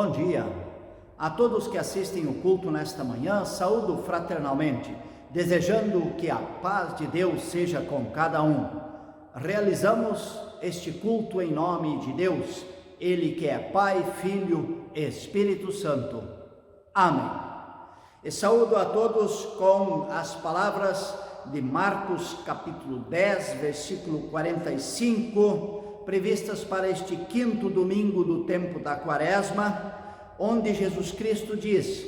Bom dia a todos que assistem o culto nesta manhã. Saúdo fraternalmente, desejando que a paz de Deus seja com cada um. Realizamos este culto em nome de Deus, Ele que é Pai, Filho e Espírito Santo. Amém. E saúdo a todos com as palavras de Marcos capítulo 10, versículo 45, previstas para este quinto domingo do tempo da Quaresma, onde Jesus Cristo diz: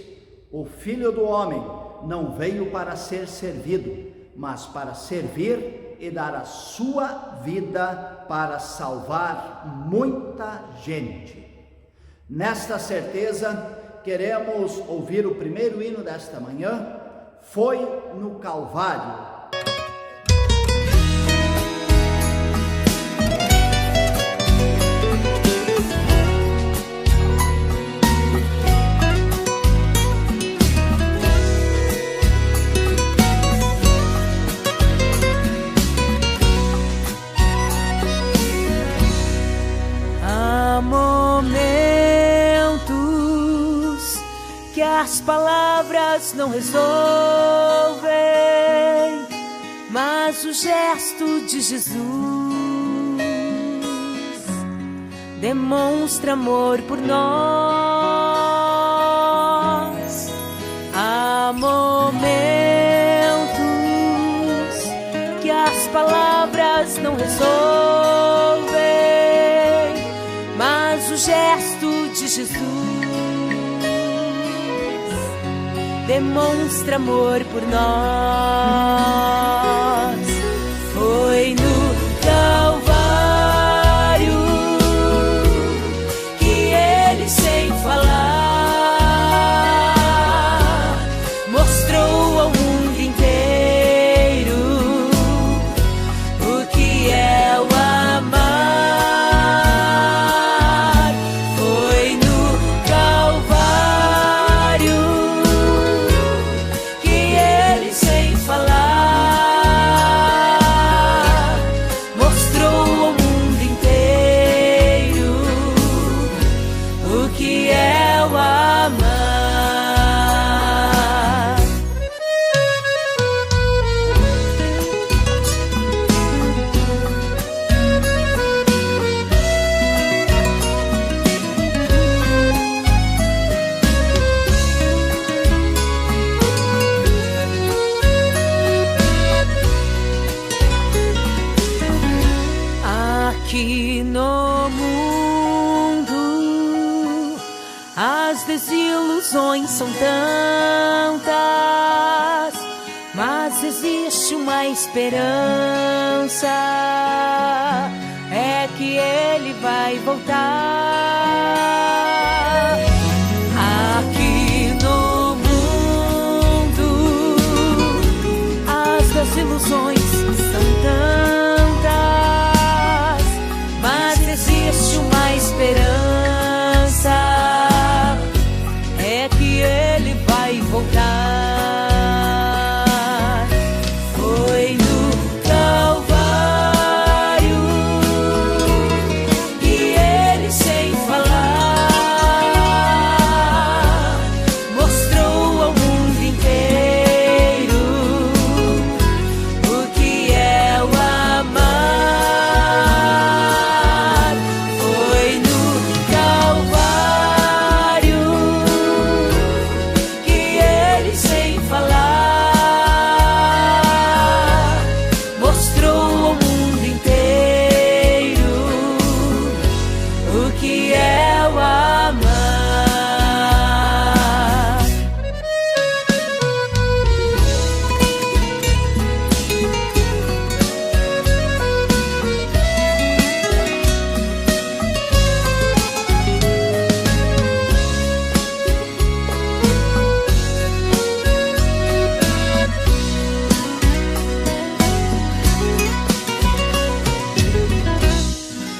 o Filho do Homem não veio para ser servido, mas para servir e dar a sua vida para salvar muita gente. Nesta certeza, queremos ouvir o primeiro hino desta manhã, Foi no Calvário. As palavras não resolvem, mas o gesto de Jesus demonstra amor por nós. Há momentos que as palavras não resolvem, mas o gesto de Jesus demonstra amor por nós. Foi no Calvário que Ele, sem falar, mostrou ao mundo inteiro o que é o amar. Foi no Calvário no mundo. As desilusões são tantas, mas existe uma esperança, é que Ele vai voltar. Aqui no mundo, as desilusões são tantas, mas existe uma esperança, é que Ele vai voltar. Foi no Calvário que Ele, sem falar, mostrou ao mundo inteiro o que é o amar. Foi no Calvário que Ele, sem falar, mostrou ao mundo inteiro o que é o amar.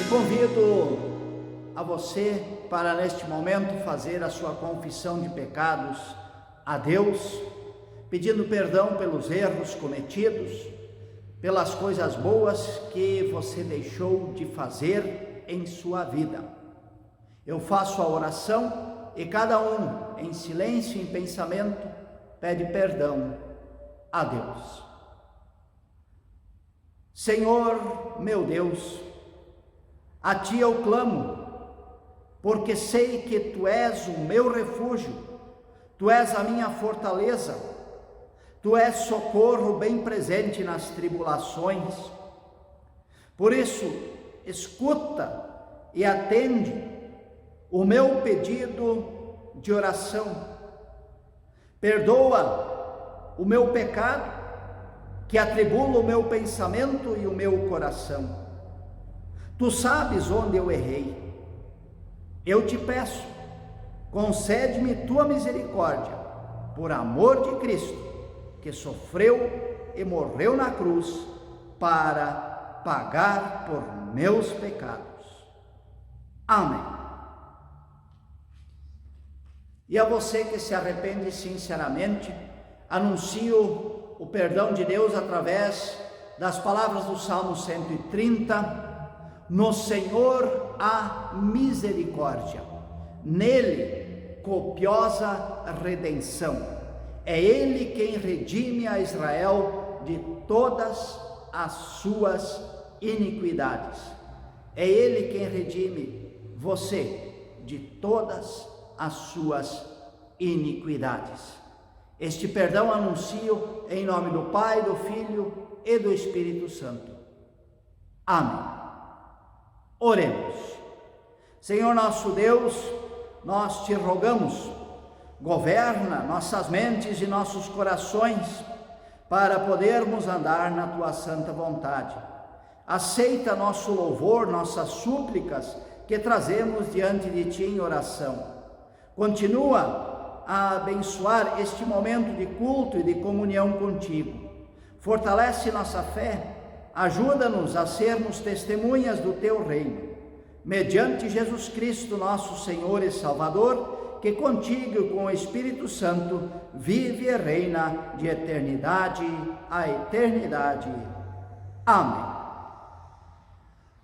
Convido a você para neste momento fazer a sua confissão de pecados a Deus, pedindo perdão pelos erros cometidos, pelas coisas boas que você deixou de fazer em sua vida. Eu faço a oração e cada um, em silêncio e em pensamento, pede perdão a Deus. Senhor, meu Deus, a Ti eu clamo, porque sei que Tu és o meu refúgio, Tu és a minha fortaleza, Tu és socorro bem presente nas tribulações. Por isso, escuta e atende o meu pedido de oração. Perdoa o meu pecado, que atribula o meu pensamento e o meu coração. Tu sabes onde eu errei. Eu te peço, concede-me tua misericórdia, por amor de Cristo, que sofreu e morreu na cruz para pagar por meus pecados. Amém. E a você que se arrepende sinceramente, anuncio o perdão de Deus através das palavras do Salmo 130, no Senhor há misericórdia, nele copiosa redenção. É Ele quem redime a Israel de todas as suas iniquidades. É Ele quem redime você de todas as suas iniquidades. Este perdão anuncio em nome do Pai, do Filho e do Espírito Santo. Amém. Oremos. Senhor nosso Deus, nós te rogamos, governa nossas mentes e nossos corações, para podermos andar na tua santa vontade. Aceita nosso louvor, nossas súplicas que trazemos diante de ti em oração. Continua a abençoar este momento de culto e de comunhão contigo. Fortalece nossa fé, ajuda-nos a sermos testemunhas do teu reino. Mediante Jesus Cristo, nosso Senhor e Salvador, que contigo e com o Espírito Santo vive e reina de eternidade a eternidade. Amém.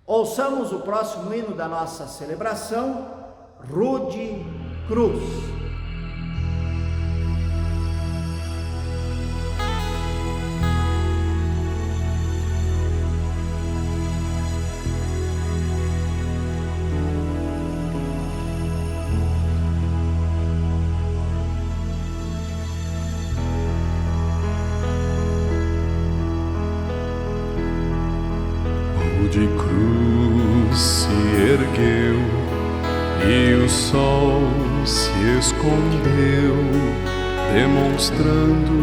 Ouçamos o próximo hino da nossa celebração, Rude Cruz. De cruz se ergueu e o sol se escondeu, demonstrando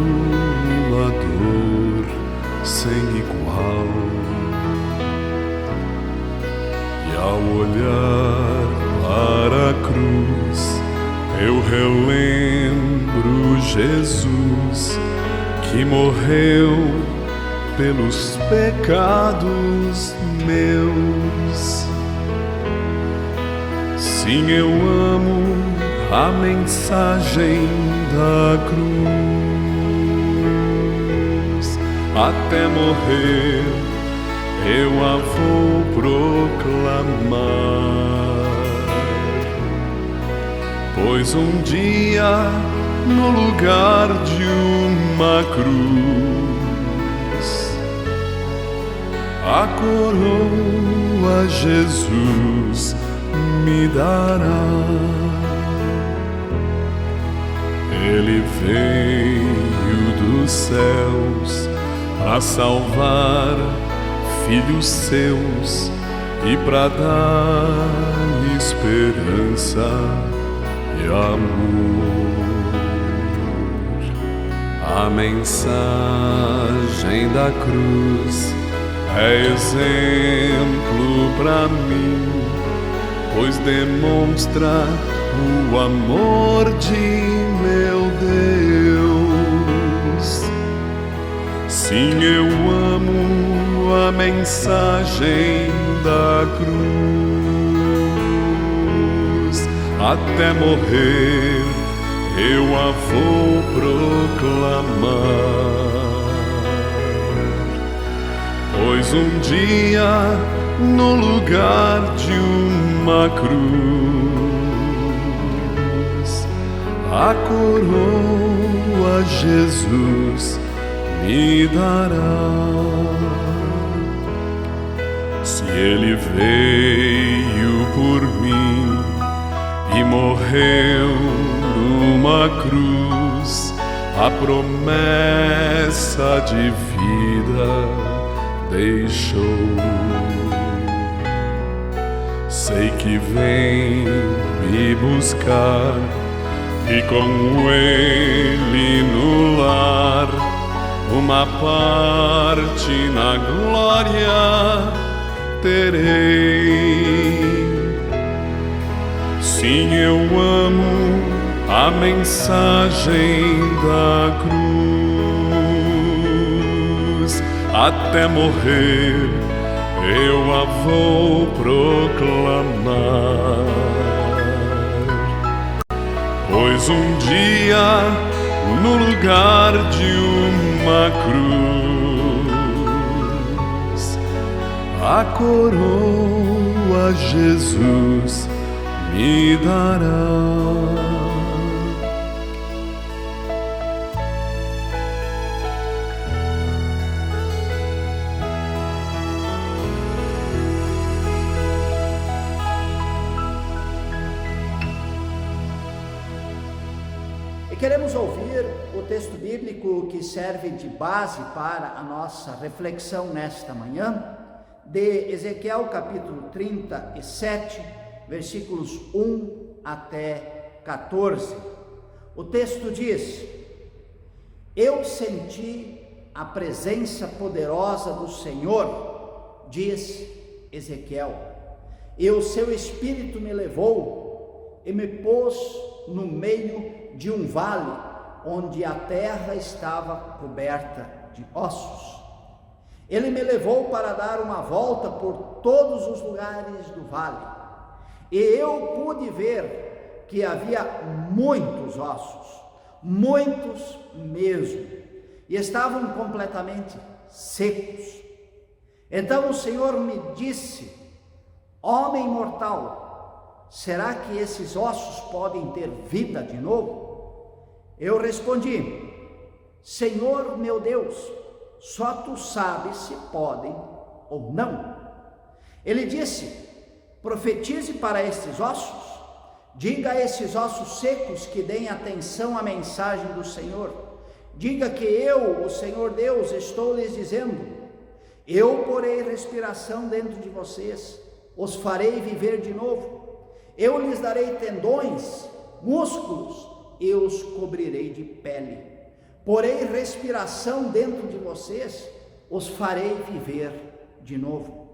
uma dor sem igual. E ao olhar para a cruz, eu relembro Jesus que morreu pelos pecados meus. Sim, eu amo a mensagem da cruz. Até morrer eu a vou proclamar, pois um dia no lugar de uma cruz a coroa Jesus me dará. Ele veio dos céus para salvar filhos seus e para dar esperança e amor. A mensagem da cruz é exemplo para mim, pois demonstra o amor de meu Deus. Sim, eu amo a mensagem da cruz. Até morrer eu a vou proclamar, pois um dia no lugar de uma cruz a coroa Jesus me dará. Se Ele veio por mim e morreu numa cruz, a promessa de vida deixou. Sei que vem me buscar e com Ele no lar uma parte na glória terei. Sim, eu amo a mensagem da cruz. Até morrer eu a vou proclamar. Pois um dia, no lugar de uma cruz, a coroa Jesus me dará. E queremos ouvir o texto bíblico que serve de base para a nossa reflexão nesta manhã, de Ezequiel capítulo 37, versículos 1 até 14. O texto diz: Eu senti a presença poderosa do Senhor, diz Ezequiel, e o seu Espírito me levou e me pôs no meio de um vale, onde a terra estava coberta de ossos. Ele me levou para dar uma volta por todos os lugares do vale, e eu pude ver que havia muitos ossos, muitos mesmo, e estavam completamente secos. Então o Senhor me disse: Homem mortal, será que esses ossos podem ter vida de novo? Eu respondi: Senhor meu Deus, só tu sabes se podem ou não. Ele disse: Profetize para estes ossos, diga a esses ossos secos que deem atenção à mensagem do Senhor. Diga que eu, o Senhor Deus, estou lhes dizendo: eu porei respiração dentro de vocês, os farei viver de novo. Eu lhes darei tendões, músculos, e os cobrirei de pele. Porei respiração dentro de vocês, os farei viver de novo.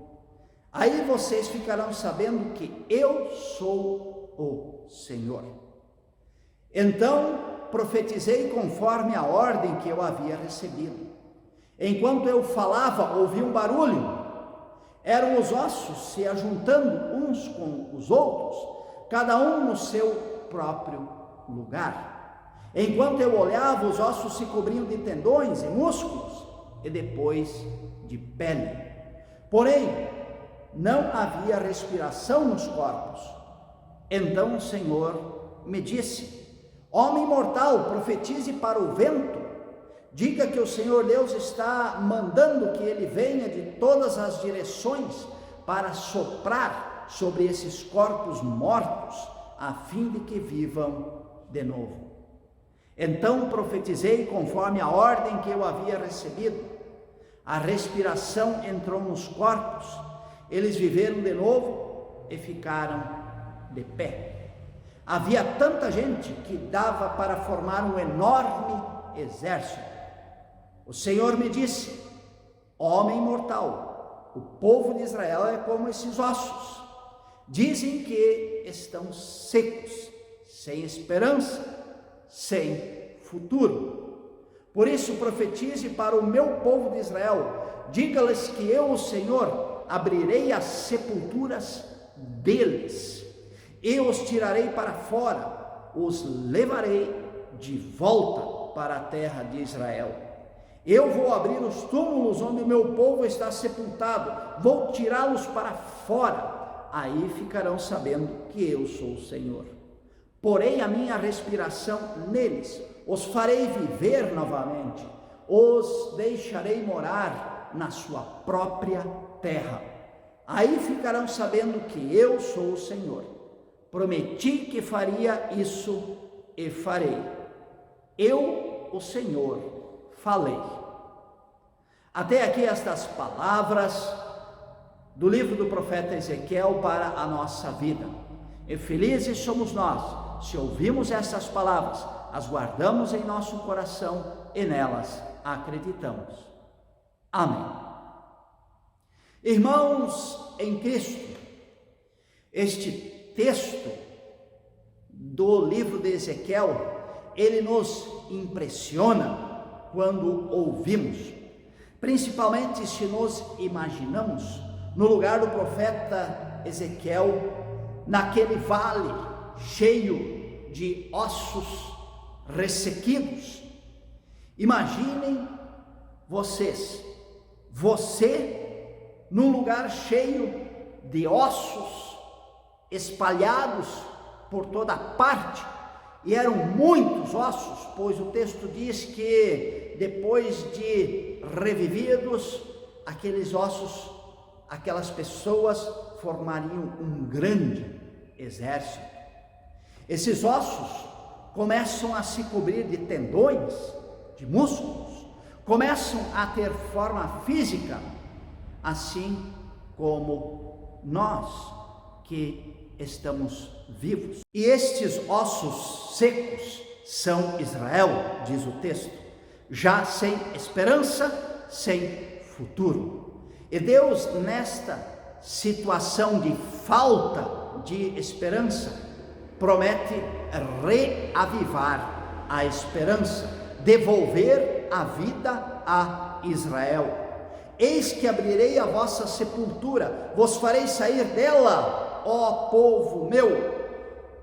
Aí vocês ficarão sabendo que eu sou o Senhor. Então profetizei conforme a ordem que eu havia recebido. Enquanto eu falava, ouvi um barulho. Eram os ossos se ajuntando uns com os outros, cada um no seu próprio lugar. Enquanto eu olhava, os ossos se cobriam de tendões e músculos, e depois de pele. Porém, não havia respiração nos corpos. Então o Senhor me disse: Homem mortal, profetize para o vento. Diga que o Senhor Deus está mandando que ele venha de todas as direções para soprar sobre esses corpos mortos, a fim de que vivam de novo. Então profetizei conforme a ordem que eu havia recebido. A respiração entrou nos corpos, eles viveram de novo e ficaram de pé. Havia tanta gente que dava para formar um enorme exército. O Senhor me disse: Homem mortal, o povo de Israel é como esses ossos. Dizem que estão secos, sem esperança, sem futuro. Por isso profetize para o meu povo de Israel. Diga-lhes que eu, o Senhor, abrirei as sepulturas deles. Eu os tirarei para fora, os levarei de volta para a terra de Israel. Eu vou abrir os túmulos onde o meu povo está sepultado, vou tirá-los para fora. Aí ficarão sabendo que eu sou o Senhor. porei a minha respiração neles, os farei viver novamente, os deixarei morar na sua própria terra. Aí ficarão sabendo que eu sou o Senhor. Prometi que faria isso e farei. Eu, o Senhor, falei. Até aqui estas palavras do livro do profeta Ezequiel para a nossa vida. E felizes somos nós, se ouvimos essas palavras, as guardamos em nosso coração e nelas acreditamos. Amém. Irmãos em Cristo, este texto do livro de Ezequiel, ele nos impressiona quando ouvimos, principalmente se nos imaginamos no lugar do profeta Ezequiel, naquele vale cheio de ossos ressequidos. Imaginem você num lugar cheio de ossos espalhados por toda parte, e eram muitos ossos, pois o texto diz que depois de revividos, aqueles ossos, aquelas pessoas formariam um grande exército. Esses ossos começam a se cobrir de tendões, de músculos, começam a ter forma física, assim como nós que estamos vivos. E estes ossos secos são Israel, diz o texto, já sem esperança, sem futuro. E Deus, nesta situação de falta de esperança, promete reavivar a esperança, devolver a vida a Israel. Eis que abrirei a vossa sepultura, vos farei sair dela, ó povo meu,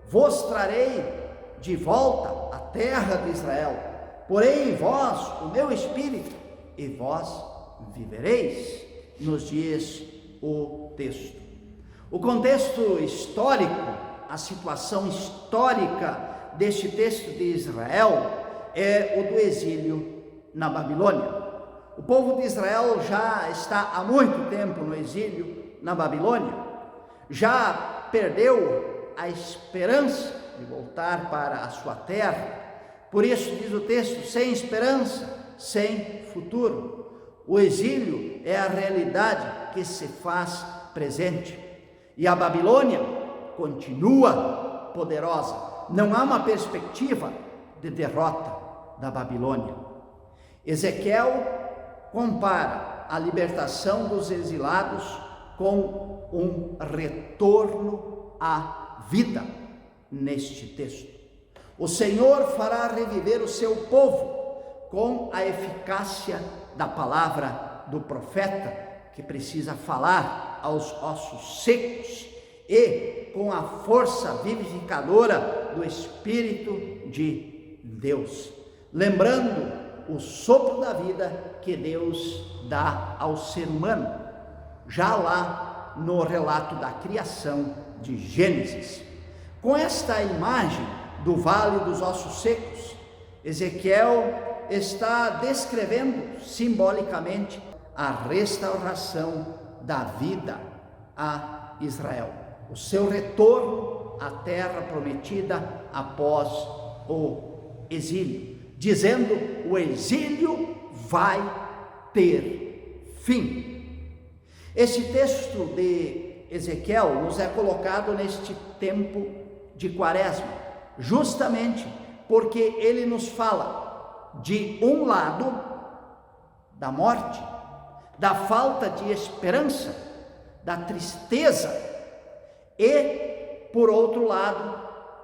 vos trarei de volta à terra de Israel, porei em vós o meu espírito, e vós vivereis, nos diz o texto. O contexto histórico, a situação histórica deste texto de Israel é o do exílio na Babilônia. O povo de Israel já está há muito tempo no exílio na Babilônia, já perdeu a esperança de voltar para a sua terra. Por isso diz o texto, sem esperança, sem futuro. O exílio é a realidade que se faz presente. E a Babilônia continua poderosa. Não há uma perspectiva de derrota da Babilônia. Ezequiel compara a libertação dos exilados com um retorno à vida neste texto. O Senhor fará reviver o seu povo com a eficácia da palavra do profeta, que precisa falar aos ossos secos, e com a força vivificadora do Espírito de Deus, lembrando o sopro da vida que Deus dá ao ser humano, já lá no relato da criação de Gênesis. Com esta imagem do vale dos ossos secos, Ezequiel está descrevendo simbolicamente a restauração da vida a Israel, o seu retorno à terra prometida após o exílio, dizendo: o exílio vai ter fim. Esse texto de Ezequiel nos é colocado neste tempo de Quaresma, justamente porque ele nos fala de um lado da morte, da falta de esperança, da tristeza, e por outro lado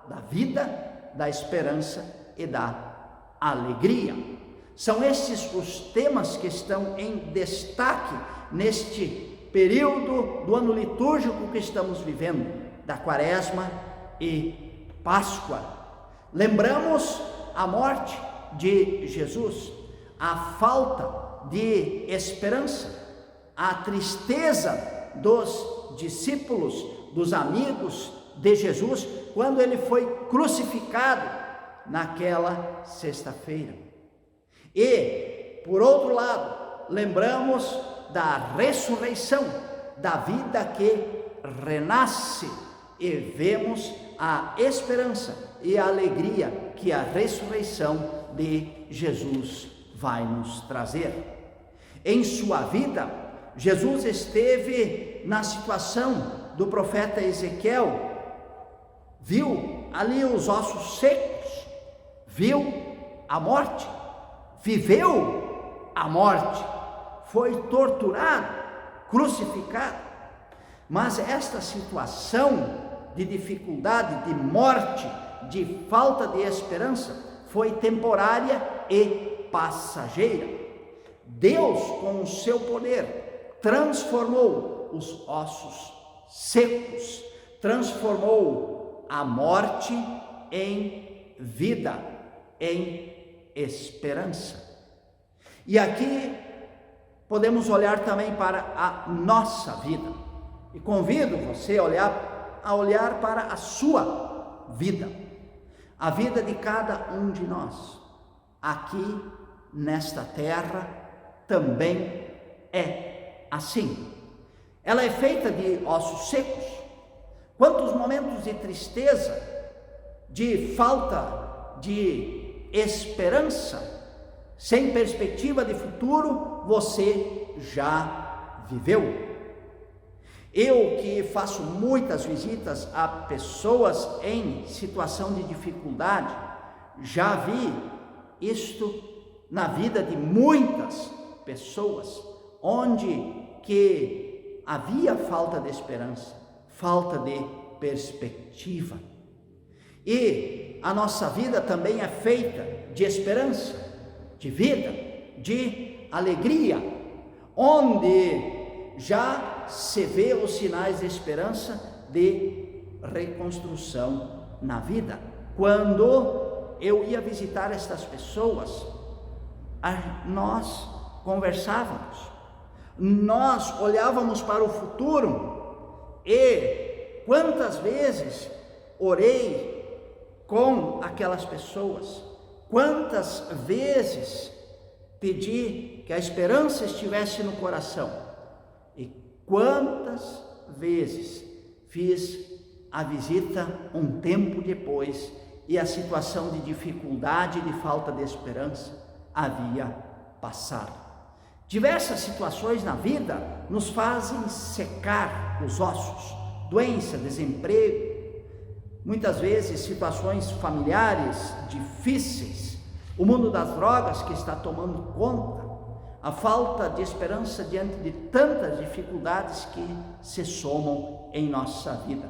da vida, da esperança e da alegria. São estes os temas que estão em destaque neste período do ano litúrgico que estamos vivendo, da Quaresma e Páscoa. Lembramos a morte de Jesus, a falta de esperança, a tristeza dos discípulos, dos amigos de Jesus, quando ele foi crucificado naquela sexta-feira. E, por outro lado, lembramos da ressurreição, da vida que renasce, e vemos a esperança e a alegria que a ressurreição de Jesus vai nos trazer. Em sua vida, Jesus esteve na situação do profeta Ezequiel, viu ali os ossos secos, viu a morte, viveu a morte, foi torturado, crucificado. Mas esta situação de dificuldade, de morte, de falta de esperança, foi temporária e passageira. Deus, com o seu poder, transformou os ossos secos, transformou a morte em vida, em esperança. E aqui podemos olhar também para a nossa vida. E convido você a olhar para a sua vida, a vida de cada um de nós. Aqui nesta terra também é assim. Ela é feita de ossos secos. Quantos momentos de tristeza, de falta de esperança, sem perspectiva de futuro, você já viveu? Eu que faço muitas visitas a pessoas em situação de dificuldade, já vi isto na vida de muitas pessoas, onde que havia falta de esperança, falta de perspectiva. E a nossa vida também é feita de esperança, de vida, de alegria, onde já se vê os sinais de esperança de reconstrução na vida. Quando eu ia visitar estas pessoas, nós conversávamos, nós olhávamos para o futuro, e quantas vezes orei com aquelas pessoas, quantas vezes pedi que a esperança estivesse no coração, e quantas vezes fiz a visita um tempo depois e a situação de dificuldade e de falta de esperança havia passado. Diversas situações na vida nos fazem secar os ossos, doença, desemprego, muitas vezes situações familiares difíceis, o mundo das drogas que está tomando conta, a falta de esperança diante de tantas dificuldades que se somam em nossa vida.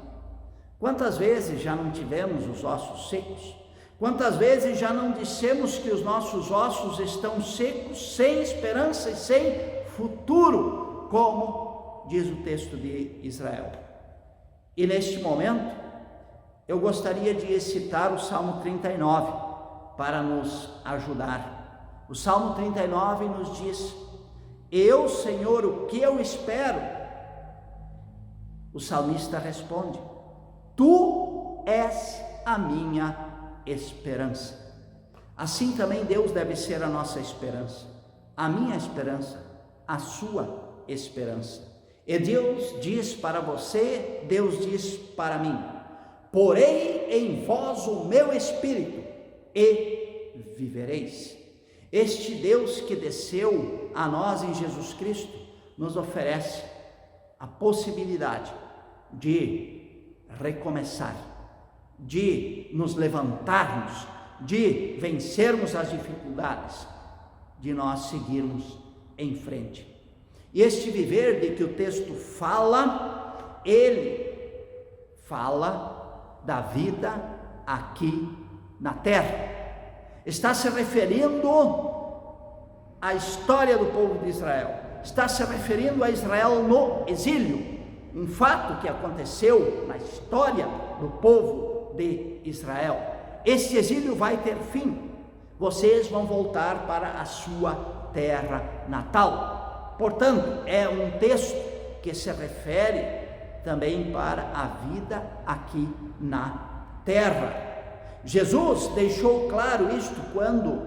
Quantas vezes já não tivemos os ossos secos? Quantas vezes já não dissemos que os nossos ossos estão secos, sem esperança e sem futuro, como diz o texto de Israel? E neste momento, eu gostaria de citar o Salmo 39 para nos ajudar. O Salmo 39 nos diz: eu, Senhor, o que eu espero? O salmista responde: tu és a minha esperança. Assim também Deus deve ser a nossa esperança, a minha esperança, a sua esperança. E Deus diz para você, Deus diz para mim: porei em vós o meu espírito e vivereis. Este Deus que desceu a nós em Jesus Cristo nos oferece a possibilidade de recomeçar, de nos levantarmos, de vencermos as dificuldades, de nós seguirmos em frente. E este viver de que o texto fala, ele fala da vida aqui na terra. Está se referindo à história do povo de Israel, está se referindo a Israel no exílio, um fato que aconteceu na história do povo de Israel. Esse exílio vai ter fim, vocês vão voltar para a sua terra natal. Portanto, é um texto que se refere também para a vida aqui na terra. Jesus deixou claro isto quando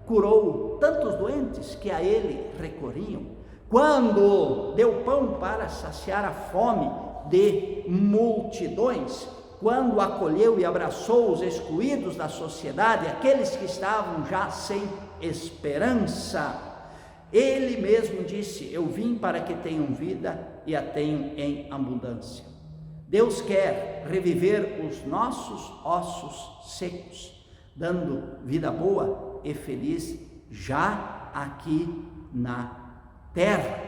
curou tantos doentes que a ele recorriam, quando deu pão para saciar a fome de multidões, quando acolheu e abraçou os excluídos da sociedade, aqueles que estavam já sem esperança. Ele mesmo disse: eu vim para que tenham vida e a tenham em abundância. Deus quer reviver os nossos ossos secos, dando vida boa e feliz já aqui na terra.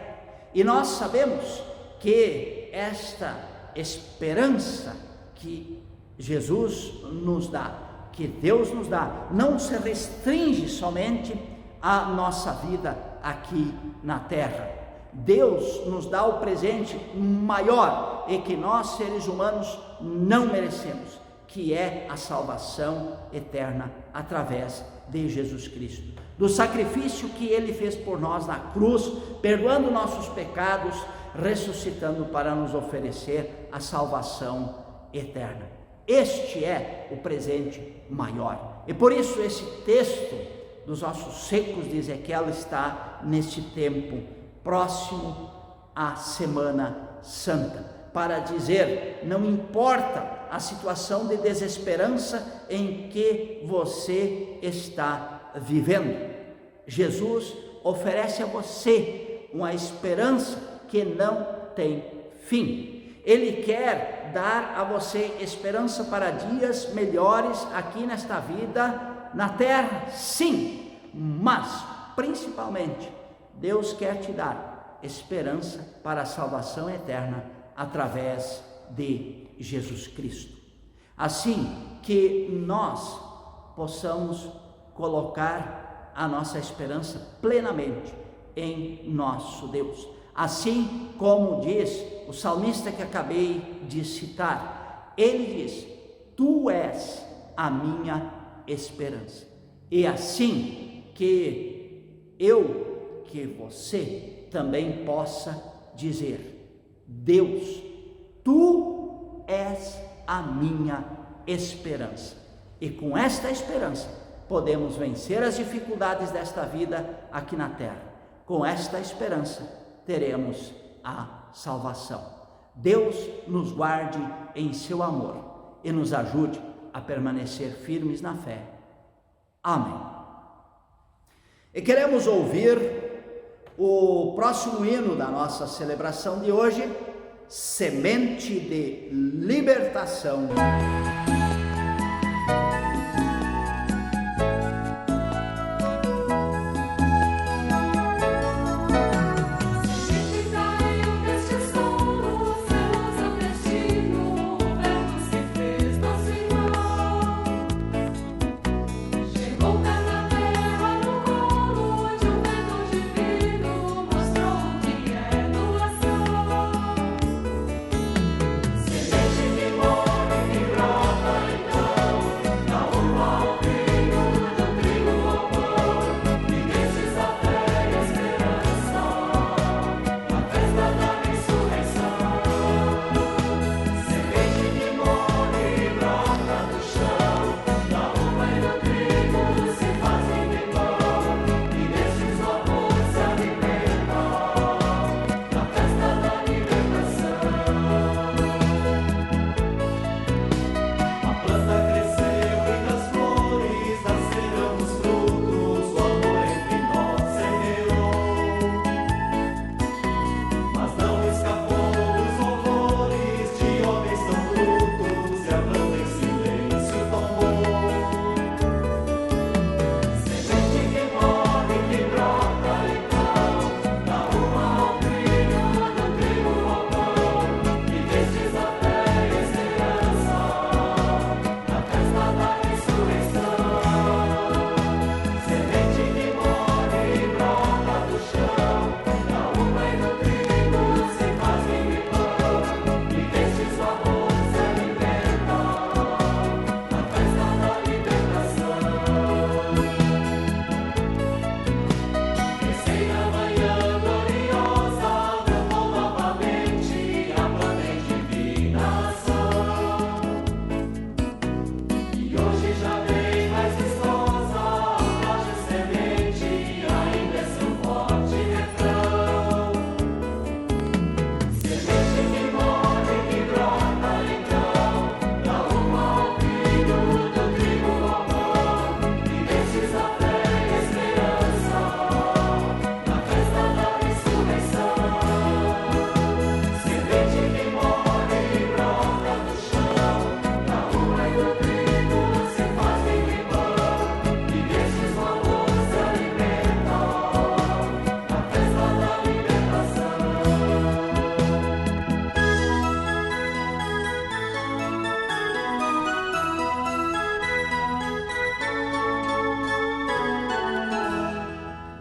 E nós sabemos que esta esperança que Jesus nos dá, que Deus nos dá, não se restringe somente à nossa vida aqui na terra. Deus nos dá o presente maior e que nós, seres humanos, não merecemos, que é a salvação eterna através de Jesus Cristo, do sacrifício que Ele fez por nós na cruz, perdoando nossos pecados, ressuscitando para nos oferecer a salvação eterna. Este é o presente maior. E por isso esse texto dos ossos secos de Ezequiel está neste tempo próximo à Semana Santa, para dizer: não importa a situação de desesperança em que você está vivendo, Jesus oferece a você uma esperança que não tem fim. Ele quer dar a você esperança para dias melhores aqui nesta vida na terra, sim, mas principalmente Deus quer te dar esperança para a salvação eterna através de Jesus Cristo. Assim que nós possamos colocar a nossa esperança plenamente em nosso Deus. Assim como diz o salmista que acabei de citar, ele diz: tu és a minha esperança. E assim que eu, que você também possa dizer: Deus, tu és a minha esperança. E com esta esperança podemos vencer as dificuldades desta vida aqui na terra. Com esta esperança teremos a salvação. Deus nos guarde em seu amor e nos ajude a permanecer firmes na fé. Amém. E queremos ouvir o próximo hino da nossa celebração de hoje, Semente de Libertação. Semente que morre, que brota.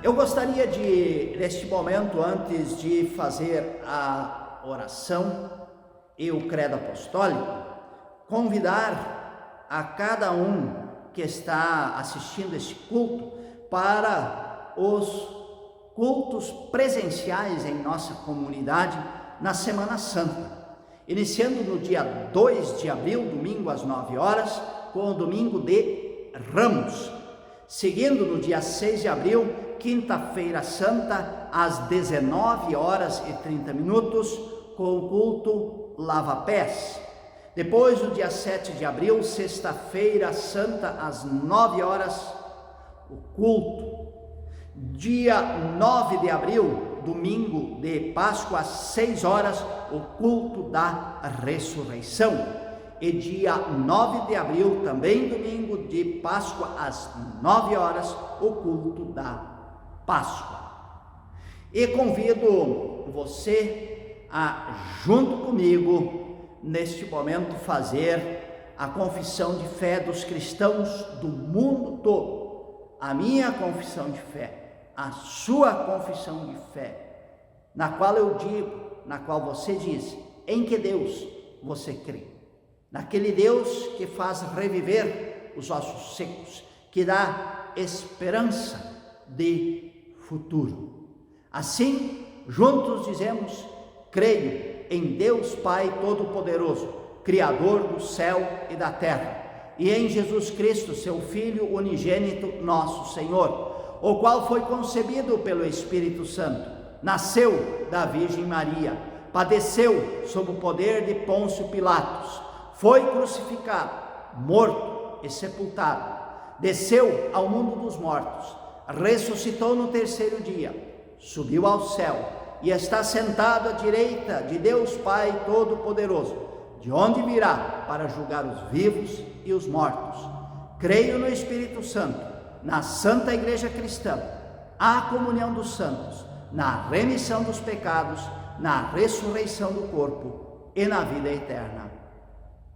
Eu gostaria de, neste momento, antes de fazer a oração e o credo apostólico, convidar a cada um que está assistindo este culto para os cultos presenciais em nossa comunidade na Semana Santa, iniciando no dia 2 de abril, domingo às 9 horas, com o domingo de Ramos, seguindo no dia 6 de abril, quinta-feira santa, às 19 horas e 30 minutos, com o culto lava-pés. Depois, no dia 7 de abril, sexta-feira santa, às 9 horas, o culto. Dia 9 de abril, domingo de Páscoa, às 6 horas, o culto da ressurreição. E dia 9 de abril, também domingo de Páscoa, às 9 horas, o culto da Páscoa. E convido você a, junto comigo, neste momento, fazer a confissão de fé dos cristãos do mundo todo. A minha confissão de fé, a sua confissão de fé, na qual eu digo, na qual você diz, em que Deus você crê. Naquele Deus que faz reviver os ossos secos, que dá esperança de futuro. Assim, juntos dizemos: creio em Deus Pai Todo-Poderoso, Criador do céu e da terra, e em Jesus Cristo, seu Filho unigênito, nosso Senhor, o qual foi concebido pelo Espírito Santo, nasceu da Virgem Maria, padeceu sob o poder de Pôncio Pilatos, foi crucificado, morto e sepultado, desceu ao mundo dos mortos, ressuscitou no terceiro dia, subiu ao céu e está sentado à direita de Deus Pai Todo-Poderoso, de onde virá para julgar os vivos e os mortos. Creio no Espírito Santo, na Santa Igreja Cristã, a comunhão dos santos, na remissão dos pecados, na ressurreição do corpo e na vida eterna.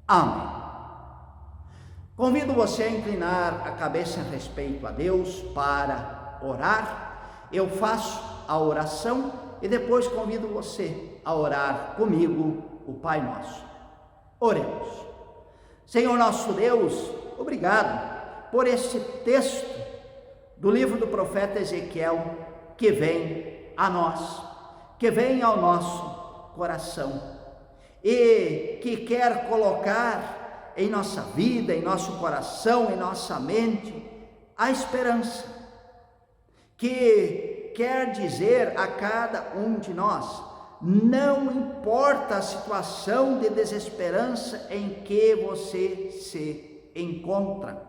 Amém. Convido você a inclinar a cabeça em respeito a Deus para orar. Eu faço a oração e depois convido você a orar comigo o Pai Nosso. Oremos. Senhor nosso Deus, obrigado por este texto do livro do profeta Ezequiel que vem a nós, que vem ao nosso coração e que quer colocar em nossa vida, em nosso coração, em nossa mente, a esperança, que quer dizer a cada um de nós: não importa a situação de desesperança em que você se encontra,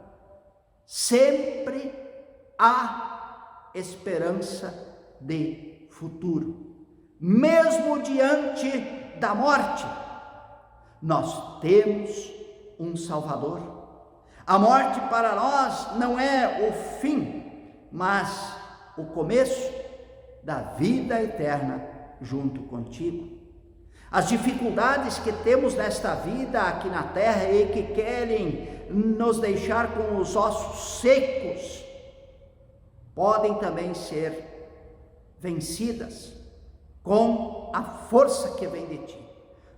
sempre há esperança de futuro, mesmo diante da morte. Nós temos um Salvador. A morte para nós não é o fim, mas o começo da vida eterna junto contigo. As dificuldades que temos nesta vida aqui na terra e que querem nos deixar com os ossos secos, podem também ser vencidas com a força que vem de ti.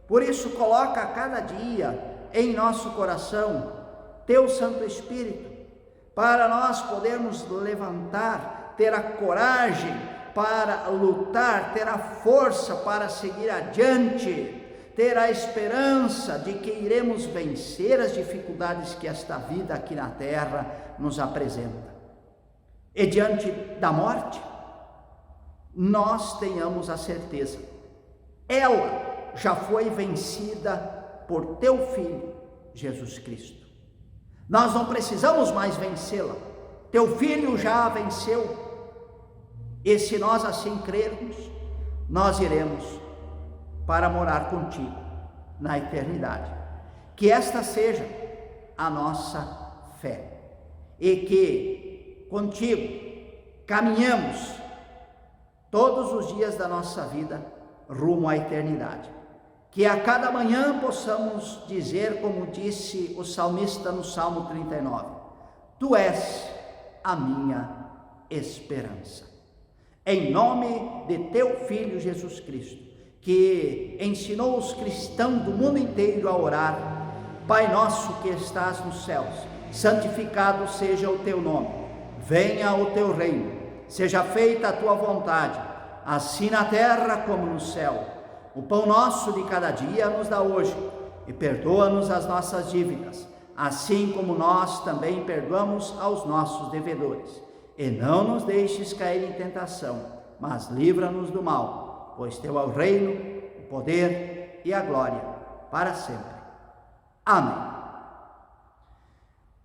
Por isso, coloca a cada dia em nosso coração teu Santo Espírito, para nós podermos levantar, ter a coragem para lutar, ter a força para seguir adiante, ter a esperança de que iremos vencer as dificuldades que esta vida aqui na terra nos apresenta. E diante da morte, nós tenhamos a certeza, ela já foi vencida por teu Filho, Jesus Cristo. Nós não precisamos mais vencê-la, teu Filho já a venceu, e se nós assim crermos, nós iremos para morar contigo na eternidade. Que esta seja a nossa fé, e que contigo caminhamos todos os dias da nossa vida rumo à eternidade. Que a cada manhã possamos dizer, como disse o salmista no Salmo 39, Tu és a minha esperança. em nome de teu Filho Jesus Cristo, que ensinou os cristãos do mundo inteiro a orar: Pai nosso que estás nos céus, santificado seja o teu nome, venha o teu reino, seja feita a tua vontade, assim na terra como no céu. O pão nosso de cada dia nos dá hoje, e perdoa-nos as nossas dívidas, assim como nós também perdoamos aos nossos devedores. E não nos deixes cair em tentação, mas livra-nos do mal, pois teu é o reino, o poder e a glória, para sempre. Amém.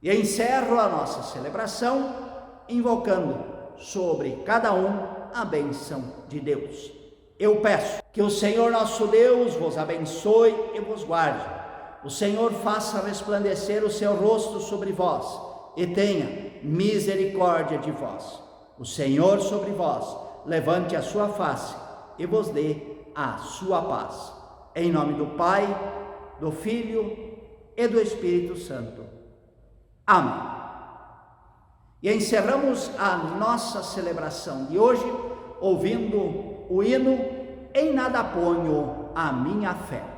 E encerro a nossa celebração invocando sobre cada um a bênção de Deus. Eu peço que o Senhor nosso Deus vos abençoe e vos guarde. O Senhor faça resplandecer o seu rosto sobre vós e tenha misericórdia de vós. O Senhor sobre vós levante a sua face e vos dê a sua paz. Em nome do Pai, do Filho e do Espírito Santo. Amém. E encerramos a nossa celebração de hoje ouvindo o hino Em Nada Ponho a Minha Fé.